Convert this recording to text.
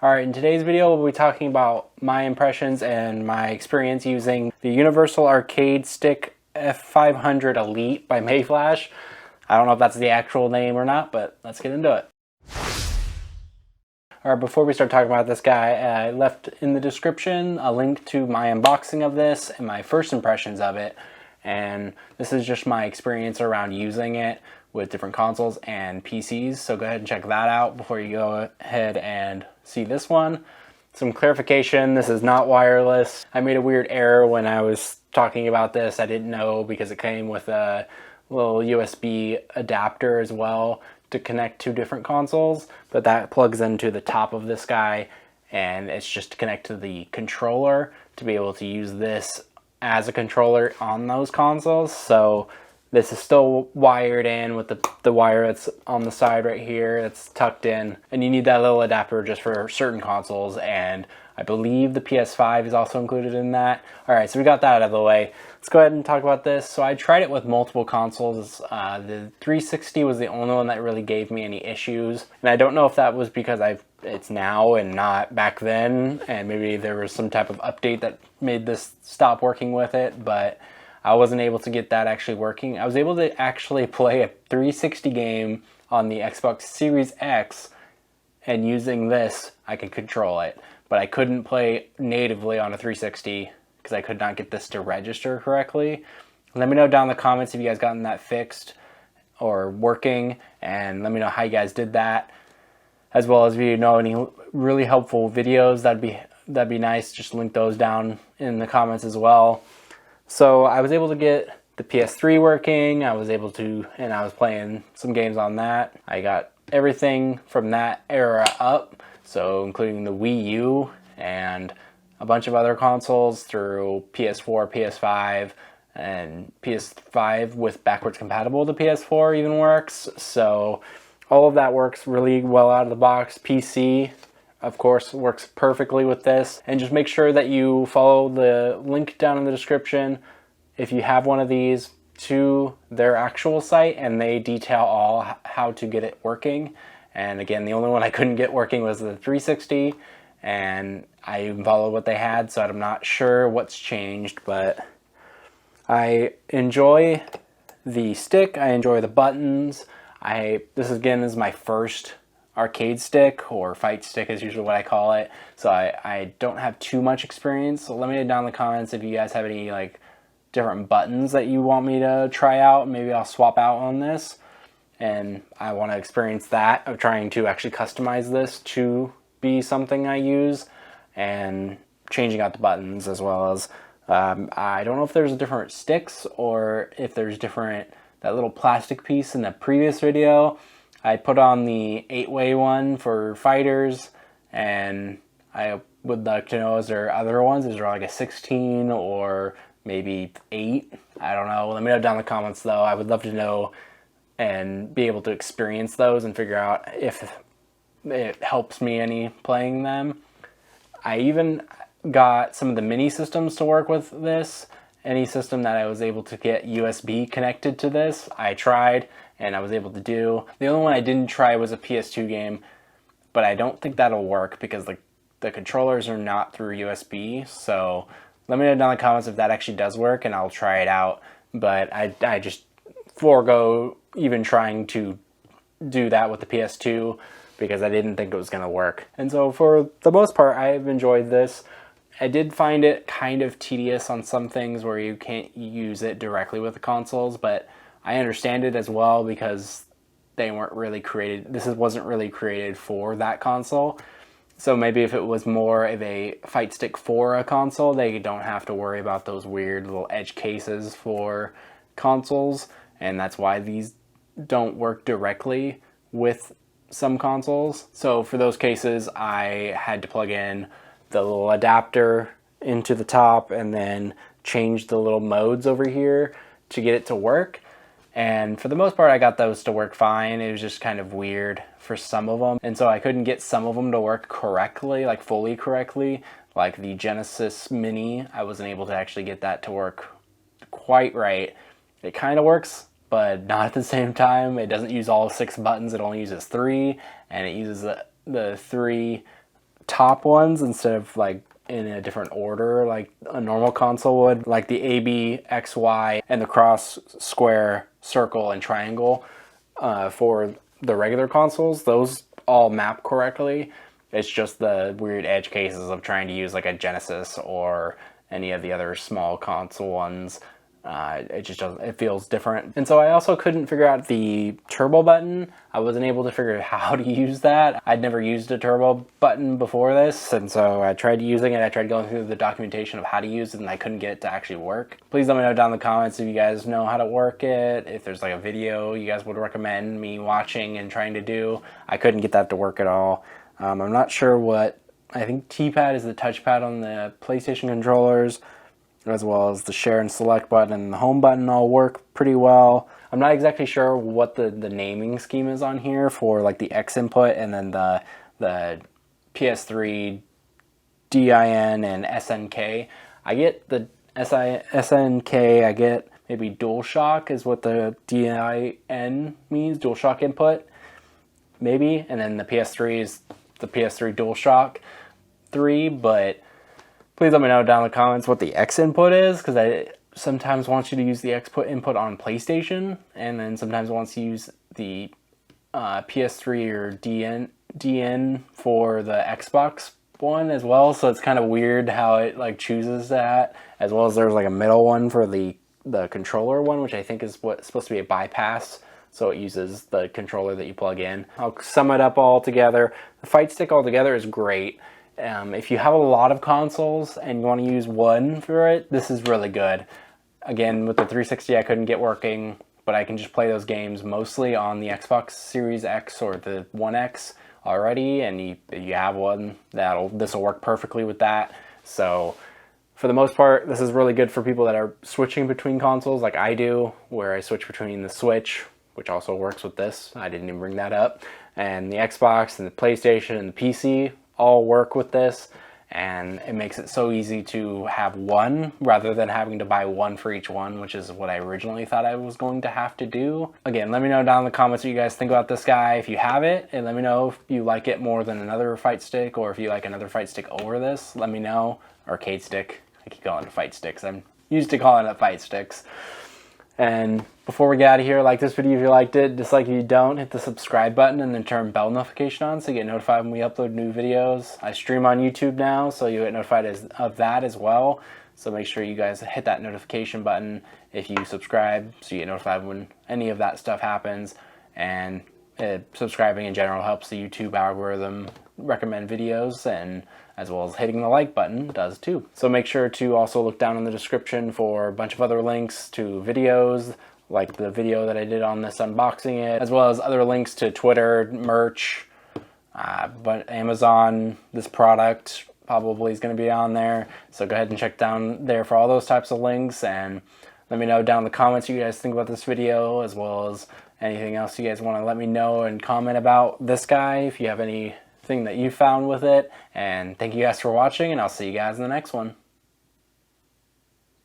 Alright, in today's video we'll be talking about my impressions and my experience using the Universal Arcade Stick F500 Elite by MAYFLASH. I don't know if that's the actual name or not, but let's get into it. Alright, before we start talking about this guy, I left in the description a link to my unboxing of this and my first impressions of it. And this is just my experience around using it with different consoles and PCs. So go ahead and check that out before you go ahead and see this one. Some clarification, this is not wireless. I made a weird error when I was talking about this. I didn't know because it came with a little USB adapter as well to connect to different consoles, but that plugs into the top of this guy and it's just to connect to the controller to be able to use this as a controller on those consoles. So this is still wired in with the wire that's on the side right here. It's tucked in, and you need that little adapter just for certain consoles, and I believe the PS5 is also included in that. Alright, so we got that out of the way. Let's go ahead and talk about this. So I tried it with multiple consoles. The 360 was the only one that really gave me any issues, and I don't know if that was because it's now and not back then, and maybe there was some type of update that made this stop working with it, but I wasn't able to get that actually working. I was able to actually play a 360 game on the Xbox Series X, and using this, I could control it. But I couldn't play natively on a 360 because I could not get this to register correctly. Let me know down in the comments if you guys gotten that fixed or working, and let me know how you guys did that. As well as if you know any really helpful videos, that'd be nice. Just link those down in the comments as well. So I was able to get the PS3 working, and I was playing some games on that. I got everything from that era up, so including the Wii U and a bunch of other consoles through PS4, PS5, and PS5 with backwards compatible to PS4 even works. So all of that works really well out of the box. PC, of course, works perfectly with this. And just make sure that you follow the link down in the description if you have one of these to their actual site, and they detail all how to get it working. And again, the only one I couldn't get working was the 360, and I even followed what they had, so I'm not sure what's changed, but I enjoy the stick, I enjoy the buttons. This again is my first arcade stick, or fight stick is usually what I call it, so I don't have too much experience. So let me know down in the comments if you guys have any like different buttons that you want me to try out. Maybe I'll swap out on this, and I want to experience that of trying to actually customize this to be something I use, and changing out the buttons as well as I don't know if there's different sticks or if there's that little plastic piece in the previous video. I put on the 8-way one for fighters, and I would like to know, is there other ones? Is there like a 16 or maybe 8? I don't know. Let me know down in the comments though. I would love to know and be able to experience those and figure out if it helps me any playing them. I even got some of the mini systems to work with this. Any system that I was able to get USB connected to this, I tried and I was able to do. The only one I didn't try was a PS2 game, but I don't think that'll work because the controllers are not through USB. So let me know down in the comments if that actually does work, and I'll try it out. But I just forego even trying to do that with the PS2 because I didn't think it was going to work. And so for the most part, I've enjoyed this. I did find it kind of tedious on some things where you can't use it directly with the consoles, but I understand it as well because they weren't really created. This wasn't really created for that console. So maybe if it was more of a fight stick for a console, they don't have to worry about those weird little edge cases for consoles, and that's why these don't work directly with some consoles. So for those cases, I had to plug in the little adapter into the top and then change the little modes over here to get it to work. And for the most part, I got those to work fine. It was just kind of weird for some of them. And so I couldn't get some of them to work correctly, like fully correctly. Like the Genesis Mini, I wasn't able to actually get that to work quite right. It kind of works, but not at the same time. It doesn't use all 6 buttons. It only uses 3, and it uses the 3 top ones instead of like in a different order like a normal console would, like the A, B, X, Y, and the cross, square, circle, and triangle for the regular consoles. Those all map correctly. It's just the weird edge cases of trying to use like a Genesis or any of the other small console ones. It just doesn't, it feels different. And so I also couldn't figure out the turbo button. I wasn't able to figure out how to use that. I'd never used a turbo button before this, and so I tried using it. I tried going through the documentation of how to use it, and I couldn't get it to actually work. Please let me know down in the comments if you guys know how to work it, if there's like a video you guys would recommend me watching and trying to do. I couldn't get that to work at all. I'm not sure what, I think T-pad is the touchpad on the PlayStation controllers, as well as the share and select button and the home button all work pretty well. I'm not exactly sure what the naming scheme is on here for like the X input and then the PS3 DIN and SNK. I get the SNK, I get maybe DualShock is what the DIN means, DualShock input, maybe, and then the PS3 is the PS3 DualShock 3, but please let me know down in the comments what the X input is, because I sometimes want you to use the X input on PlayStation, and then sometimes wants to use the PS3 or DN for the Xbox one as well. So it's kind of weird how it like chooses that, as well as there's like a middle one for the controller one, which I think is what's supposed to be a bypass. So it uses the controller that you plug in. I'll sum it up all together. The Fight Stick altogether is great. If you have a lot of consoles and you want to use one for it, this is really good. Again, with the 360 I couldn't get working, but I can just play those games mostly on the Xbox Series X or the One X already, and you have one, this will work perfectly with that. So for the most part, this is really good for people that are switching between consoles like I do, where I switch between the Switch, which also works with this, I didn't even bring that up, and the Xbox and the PlayStation and the PC all work with this, and it makes it so easy to have one rather than having to buy one for each one, which is what I originally thought I was going to have to do. Again, let me know down in the comments what you guys think about this guy if you have it, and let me know if you like it more than another Fight Stick, or if you like another Fight Stick over this, let me know. Or Arcade Stick, I keep calling it Fight Sticks, I'm used to calling it Fight Sticks. And before we get out of here, like this video if you liked it, dislike if you don't, hit the subscribe button and then turn bell notification on so you get notified when we upload new videos. I stream on YouTube now, so you get notified of that as well. So make sure you guys hit that notification button if you subscribe so you get notified when any of that stuff happens. And subscribing in general helps the YouTube algorithm recommend videos, and as well as hitting the like button does too. So make sure to also look down in the description for a bunch of other links to videos, like the video that I did on this unboxing it, as well as other links to Twitter, merch, but Amazon, this product probably is going to be on there. So go ahead and check down there for all those types of links, and let me know down in the comments what you guys think about this video, as well as anything else you guys want to let me know and comment about this guy if you have anything that you found with it. And thank you guys for watching, and I'll see you guys in the next one.